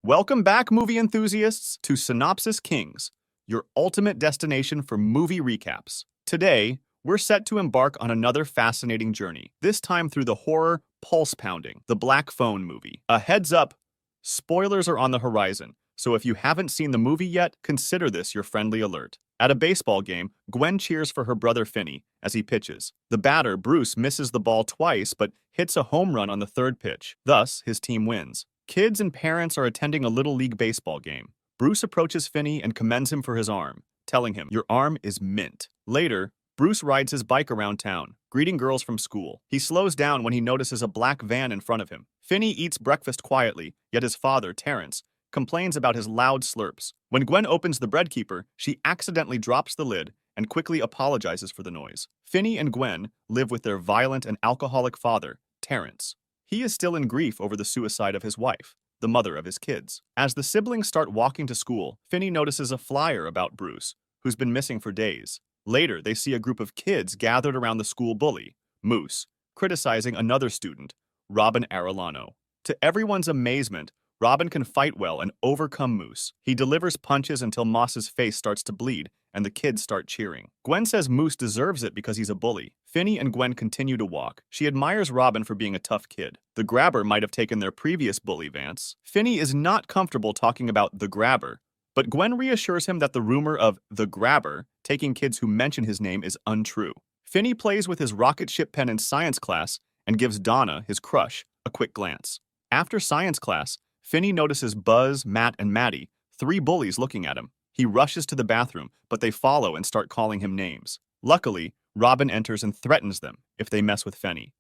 Welcome back, movie enthusiasts, to Synopsis Kings, your ultimate destination for movie recaps. Today, we're set to embark on another fascinating journey, this time through the horror pulse-pounding, The Black Phone movie. A heads up, spoilers are on the horizon, so if you haven't seen the movie yet, consider this your friendly alert. At a baseball game, Gwen cheers for her brother Finney as he pitches. The batter, Bruce, misses the ball twice but hits a home run on the third pitch. Thus, his team wins. Kids and parents are attending a Little League baseball game. Bruce approaches Finney and commends him for his arm, telling him, "Your arm is mint." Later, Bruce rides his bike around town, greeting girls from school. He slows down when he notices a black van in front of him. Finney eats breakfast quietly, yet his father, Terrence, complains about his loud slurps. When Gwen opens the bread keeper, she accidentally drops the lid and quickly apologizes for the noise. Finney and Gwen live with their violent and alcoholic father, Terrence. He is still in grief over the suicide of his wife, the mother of his kids. As the siblings start walking to school, Finney notices a flyer about Bruce, who's been missing for days. Later, they see a group of kids gathered around the school bully, Moose, criticizing another student, Robin Arellano. To everyone's amazement, Robin can fight well and overcome Moose. He delivers punches until Moss's face starts to bleed, and the kids start cheering. Gwen says Moose deserves it because he's a bully. Finney and Gwen continue to walk. She admires Robin for being a tough kid. The Grabber might have taken their previous bully, Vance. Finney is not comfortable talking about the Grabber, but Gwen reassures him that the rumor of the Grabber taking kids who mention his name is untrue. Finney plays with his rocket ship pen in science class and gives Donna, his crush, a quick glance. After science class, Finney notices Buzz, Matt, and Maddie, three bullies looking at him. He rushes to the bathroom, but they follow and start calling him names. Luckily, Robin enters and threatens them if they mess with Finney.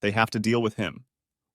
They have to deal with him,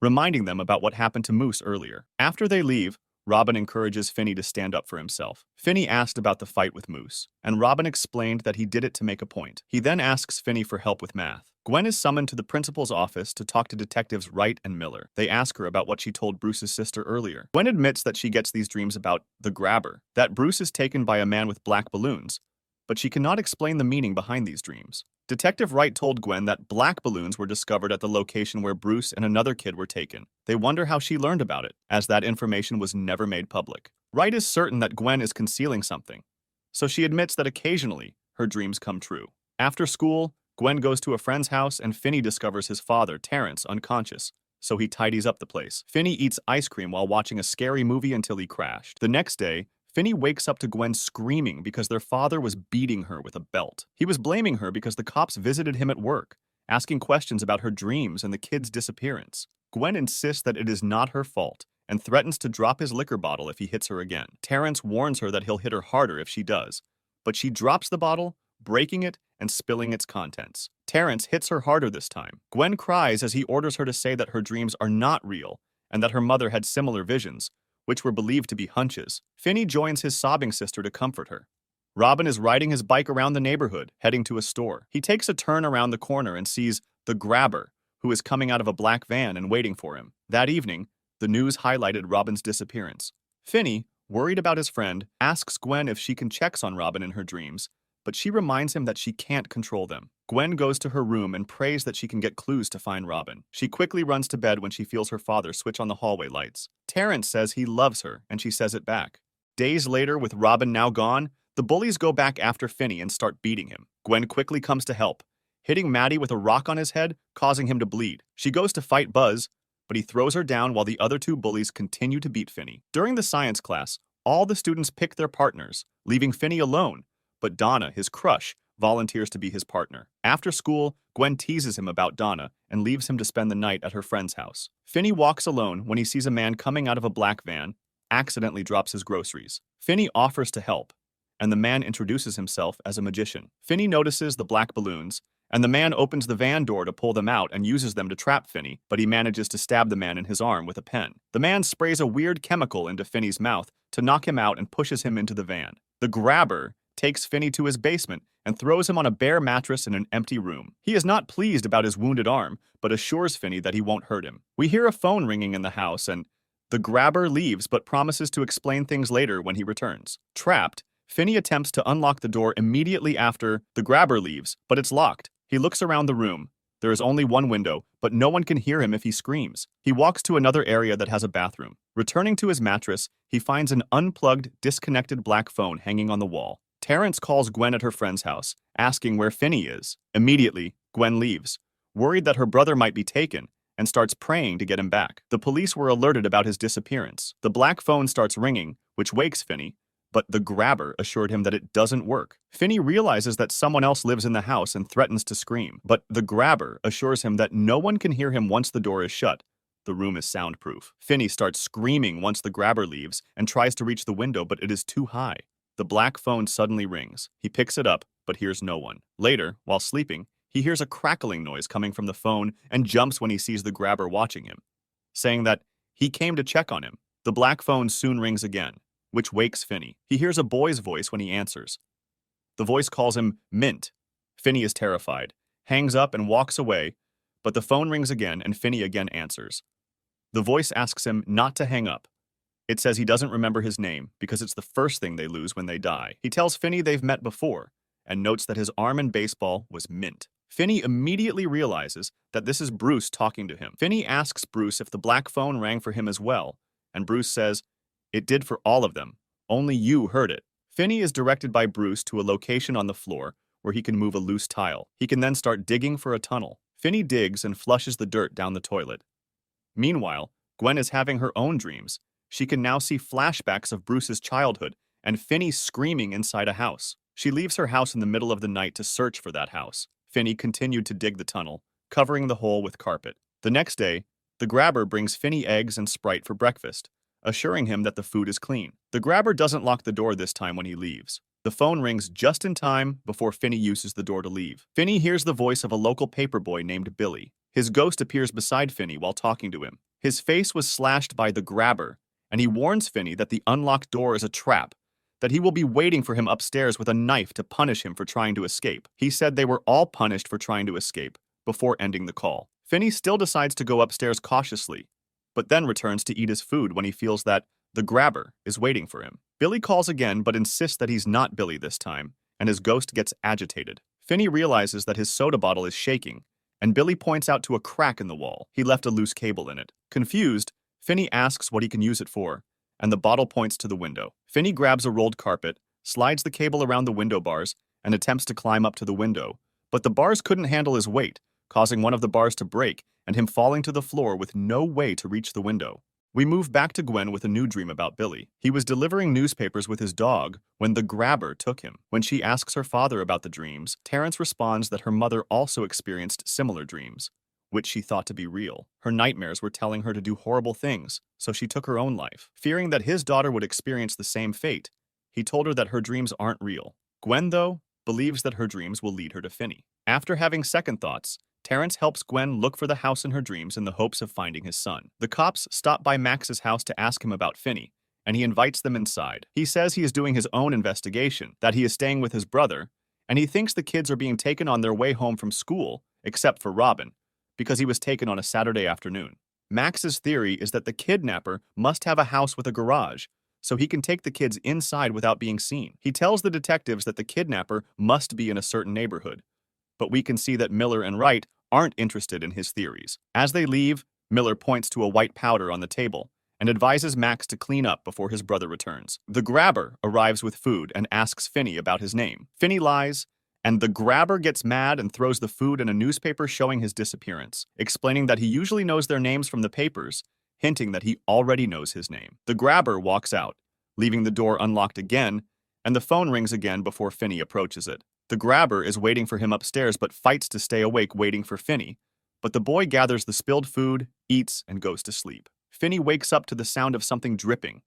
reminding them about what happened to Moose earlier. After they leave, Robin encourages Finney to stand up for himself. Finney asked about the fight with Moose, and Robin explained that he did it to make a point. He then asks Finney for help with math. Gwen is summoned to the principal's office to talk to detectives Wright and Miller. They ask her about what she told Bruce's sister earlier. Gwen admits that she gets these dreams about the Grabber, that Bruce is taken by a man with black balloons, but she cannot explain the meaning behind these dreams. Detective Wright told Gwen that black balloons were discovered at the location where Bruce and another kid were taken. They wonder how she learned about it, as that information was never made public. Wright is certain that Gwen is concealing something, so she admits that occasionally her dreams come true. After school, Gwen goes to a friend's house and Finney discovers his father, Terrence, unconscious, so he tidies up the place. Finney eats ice cream while watching a scary movie until he crashed. The next day, Finney wakes up to Gwen screaming because their father was beating her with a belt. He was blaming her because the cops visited him at work, asking questions about her dreams and the kid's disappearance. Gwen insists that it is not her fault and threatens to drop his liquor bottle if he hits her again. Terrence warns her that he'll hit her harder if she does, but she drops the bottle, breaking it and spilling its contents. Terrence hits her harder this time. Gwen cries as he orders her to say that her dreams are not real and that her mother had similar visions, which were believed to be hunches. Finney joins his sobbing sister to comfort her. Robin is riding his bike around the neighborhood, heading to a store. He takes a turn around the corner and sees the Grabber, who is coming out of a black van and waiting for him. That evening, the news highlighted Robin's disappearance. Finney, worried about his friend, asks Gwen if she can check on Robin in her dreams, but she reminds him that she can't control them. Gwen goes to her room and prays that she can get clues to find Robin. She quickly runs to bed when she feels her father switch on the hallway lights. Terrence says he loves her, and she says it back. Days later, with Robin now gone, the bullies go back after Finney and start beating him. Gwen quickly comes to help, hitting Maddie with a rock on his head, causing him to bleed. She goes to fight Buzz, but he throws her down while the other two bullies continue to beat Finney. During the science class, all the students pick their partners, leaving Finney alone, but Donna, his crush, volunteers to be his partner. After school, Gwen teases him about Donna and leaves him to spend the night at her friend's house. Finney walks alone when he sees a man coming out of a black van, accidentally drops his groceries. Finney offers to help, and the man introduces himself as a magician. Finney notices the black balloons, and the man opens the van door to pull them out and uses them to trap Finney, but he manages to stab the man in his arm with a pen. The man sprays a weird chemical into Finney's mouth to knock him out and pushes him into the van. The Grabber takes Finney to his basement and throws him on a bare mattress in an empty room. He is not pleased about his wounded arm, but assures Finney that he won't hurt him. We hear a phone ringing in the house, and the Grabber leaves but promises to explain things later when he returns. Trapped, Finney attempts to unlock the door immediately after the Grabber leaves, but it's locked. He looks around the room. There is only one window, but no one can hear him if he screams. He walks to another area that has a bathroom. Returning to his mattress, he finds an unplugged, disconnected black phone hanging on the wall. Terrence calls Gwen at her friend's house, asking where Finney is. Immediately, Gwen leaves, worried that her brother might be taken, and starts praying to get him back. The police were alerted about his disappearance. The black phone starts ringing, which wakes Finney, but the grabber assured him that it doesn't work. Finney realizes that someone else lives in the house and threatens to scream, but the grabber assures him that no one can hear him once the door is shut. The room is soundproof. Finney starts screaming once the grabber leaves and tries to reach the window, but it is too high. The black phone suddenly rings. He picks it up, but hears no one. Later, while sleeping, he hears a crackling noise coming from the phone and jumps when he sees the grabber watching him, saying that he came to check on him. The black phone soon rings again, which wakes Finney. He hears a boy's voice when he answers. The voice calls him Mint. Finney is terrified, hangs up and walks away, but the phone rings again and Finney again answers. The voice asks him not to hang up. It says he doesn't remember his name because it's the first thing they lose when they die. He tells Finney they've met before and notes that his arm in baseball was Mint. Finney immediately realizes that this is Bruce talking to him. Finney asks Bruce if the black phone rang for him as well, and Bruce says, "It did for all of them. Only you heard it." Finney is directed by Bruce to a location on the floor where he can move a loose tile. He can then start digging for a tunnel. Finney digs and flushes the dirt down the toilet. Meanwhile, Gwen is having her own dreams. She can now see flashbacks of Bruce's childhood and Finney screaming inside a house. She leaves her house in the middle of the night to search for that house. Finney continued to dig the tunnel, covering the hole with carpet. The next day, the grabber brings Finney eggs and Sprite for breakfast, assuring him that the food is clean. The grabber doesn't lock the door this time when he leaves. The phone rings just in time before Finney uses the door to leave. Finney hears the voice of a local paperboy named Billy. His ghost appears beside Finney while talking to him. His face was slashed by the grabber, and he warns Finney that the unlocked door is a trap, that he will be waiting for him upstairs with a knife to punish him for trying to escape. He said they were all punished for trying to escape before ending the call. Finney still decides to go upstairs cautiously, but then returns to eat his food when he feels that the grabber is waiting for him. Billy calls again but insists that he's not Billy this time, and his ghost gets agitated. Finney realizes that his soda bottle is shaking, and Billy points out to a crack in the wall. He left a loose cable in it. Confused, Finney asks what he can use it for, and the bottle points to the window. Finney grabs a rolled carpet, slides the cable around the window bars, and attempts to climb up to the window, but the bars couldn't handle his weight, causing one of the bars to break and him falling to the floor with no way to reach the window. We move back to Gwen with a new dream about Billy. He was delivering newspapers with his dog when the grabber took him. When she asks her father about the dreams, Terrence responds that her mother also experienced similar dreams, which she thought to be real. Her nightmares were telling her to do horrible things, so she took her own life. Fearing that his daughter would experience the same fate, he told her that her dreams aren't real. Gwen, though, believes that her dreams will lead her to Finney. After having second thoughts, Terrence helps Gwen look for the house in her dreams in the hopes of finding his son. The cops stop by Max's house to ask him about Finney, and he invites them inside. He says he is doing his own investigation, that he is staying with his brother, and he thinks the kids are being taken on their way home from school, except for Robin, because he was taken on a Saturday afternoon. Max's theory is that the kidnapper must have a house with a garage, so he can take the kids inside without being seen. He tells the detectives that the kidnapper must be in a certain neighborhood, but we can see that Miller and Wright aren't interested in his theories. As they leave, Miller points to a white powder on the table and advises Max to clean up before his brother returns. The grabber arrives with food and asks Finney about his name. Finney lies, and the grabber gets mad and throws the food in a newspaper showing his disappearance, explaining that he usually knows their names from the papers, hinting that he already knows his name. The grabber walks out, leaving the door unlocked again, and the phone rings again before Finney approaches it. The grabber is waiting for him upstairs but fights to stay awake waiting for Finney, but the boy gathers the spilled food, eats, and goes to sleep. Finney wakes up to the sound of something dripping.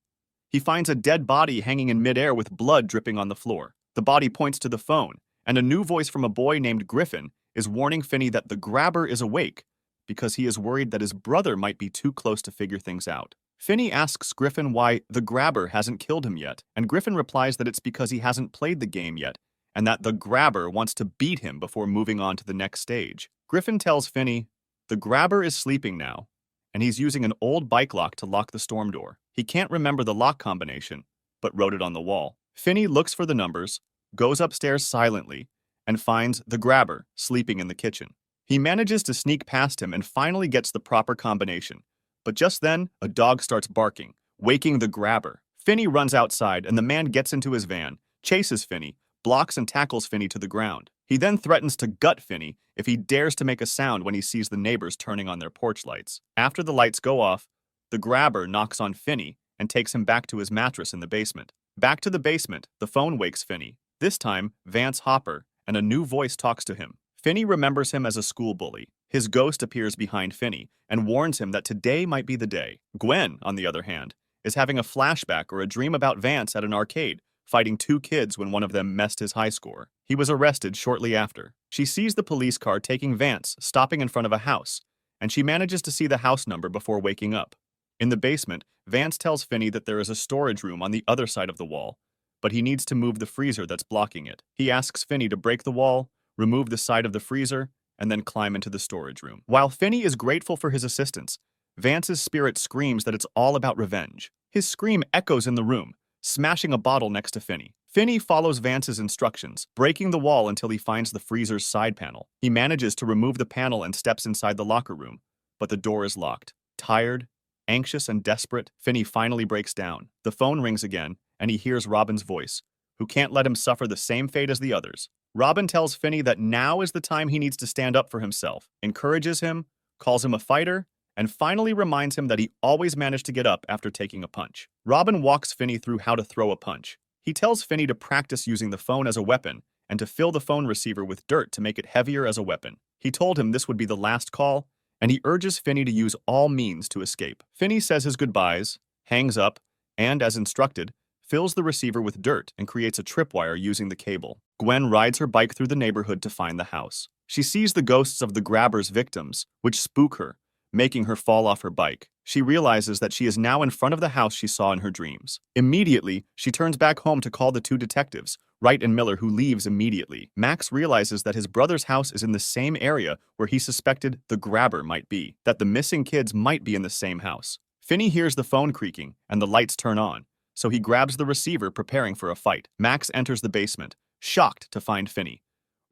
He finds a dead body hanging in midair with blood dripping on the floor. The body points to the phone, and a new voice from a boy named Griffin is warning Finney that the grabber is awake because he is worried that his brother might be too close to figure things out. Finney asks Griffin why the grabber hasn't killed him yet, and Griffin replies that it's because he hasn't played the game yet, and that the grabber wants to beat him before moving on to the next stage. Griffin tells Finney, the grabber is sleeping now, and he's using an old bike lock to lock the storm door. He can't remember the lock combination, but wrote it on the wall. Finney looks for the numbers, goes upstairs silently, and finds the grabber sleeping in the kitchen. He manages to sneak past him and finally gets the proper combination, But just then, a dog starts barking, waking the grabber. Finney runs outside and the man gets into his van, chases Finney, blocks and tackles Finney to the ground. He then threatens to gut Finney if he dares to make a sound when he sees the neighbors turning on their porch lights. After the lights go off, the grabber knocks on Finney and takes him back to his mattress in the basement. Back to the basement, the phone wakes Finney. This time, Vance Hopper, and a new voice talks to him. Finney remembers him as a school bully. His ghost appears behind Finney and warns him that today might be the day. Gwen, on the other hand, is having a flashback or a dream about Vance at an arcade, fighting two kids when one of them messed his high score. He was arrested shortly after. She sees the police car taking Vance, stopping in front of a house, and she manages to see the house number before waking up. In the basement, Vance tells Finney that there is a storage room on the other side of the wall, but he needs to move the freezer that's blocking it. He asks Finney to break the wall, remove the side of the freezer, and then climb into the storage room. While Finney is grateful for his assistance, Vance's spirit screams that it's all about revenge. His scream echoes in the room, smashing a bottle next to Finney. Finney follows Vance's instructions, breaking the wall until he finds the freezer's side panel. He manages to remove the panel and steps inside the locker room, but the door is locked. Tired, anxious, and desperate, Finney finally breaks down. The phone rings again, and he hears Robin's voice, who can't let him suffer the same fate as the others. Robin tells Finney that now is the time he needs to stand up for himself, encourages him, calls him a fighter, and finally reminds him that he always managed to get up after taking a punch. Robin walks Finney through how to throw a punch. He tells Finney to practice using the phone as a weapon and to fill the phone receiver with dirt to make it heavier as a weapon. He told him this would be the last call, and he urges Finney to use all means to escape. Finney says his goodbyes, hangs up, and, as instructed, fills the receiver with dirt and creates a tripwire using the cable. Gwen rides her bike through the neighborhood to find the house. She sees the ghosts of the grabber's victims, which spook her, making her fall off her bike. She realizes that she is now in front of the house she saw in her dreams. Immediately, she turns back home to call the two detectives, Wright and Miller, who leaves immediately. Max realizes that his brother's house is in the same area where he suspected the grabber might be, that the missing kids might be in the same house. Finney hears the phone creaking, and the lights turn on, so he grabs the receiver, preparing for a fight. Max enters the basement, shocked to find Finney,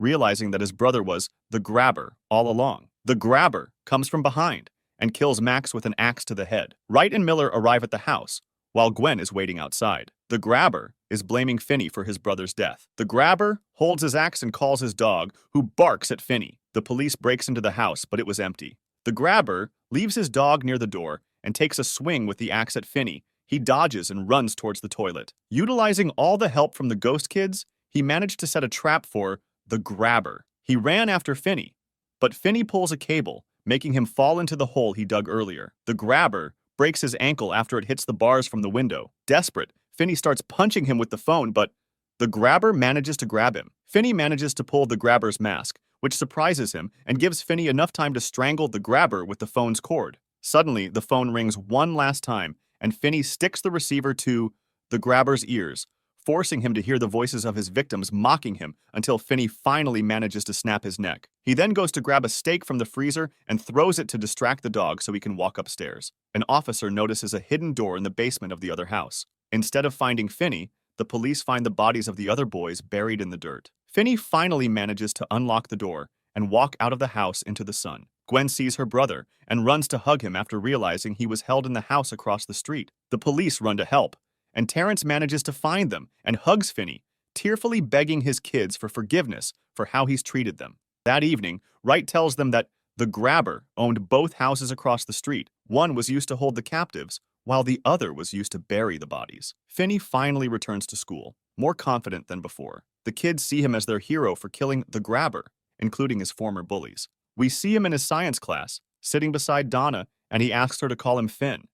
realizing that his brother was the grabber all along. The grabber comes from behind and kills Max with an axe to the head. Wright and Miller arrive at the house, while Gwen is waiting outside. The grabber is blaming Finney for his brother's death. The grabber holds his axe and calls his dog, who barks at Finney. The police breaks into the house, but it was empty. The grabber leaves his dog near the door and takes a swing with the axe at Finney. He dodges and runs towards the toilet. Utilizing all the help from the ghost kids, he managed to set a trap for the grabber. He ran after Finney, but Finney pulls a cable, making him fall into the hole he dug earlier. The grabber breaks his ankle after it hits the bars from the window. Desperate, Finney starts punching him with the phone, but the grabber manages to grab him. Finney manages to pull the grabber's mask, which surprises him and gives Finney enough time to strangle the grabber with the phone's cord. Suddenly, the phone rings one last time, and Finney sticks the receiver to the grabber's ears, forcing him to hear the voices of his victims mocking him until Finney finally manages to snap his neck. He then goes to grab a steak from the freezer and throws it to distract the dog so he can walk upstairs. An officer notices a hidden door in the basement of the other house. Instead of finding Finney, the police find the bodies of the other boys buried in the dirt. Finney finally manages to unlock the door and walk out of the house into the sun. Gwen sees her brother and runs to hug him after realizing he was held in the house across the street. The police run to help, and Terrence manages to find them and hugs Finney, tearfully begging his kids for forgiveness for how he's treated them. That evening, Wright tells them that the grabber owned both houses across the street. One was used to hold the captives, while the other was used to bury the bodies. Finney finally returns to school, more confident than before. The kids see him as their hero for killing the grabber, including his former bullies. We see him in his science class, sitting beside Donna, and he asks her to call him Finn.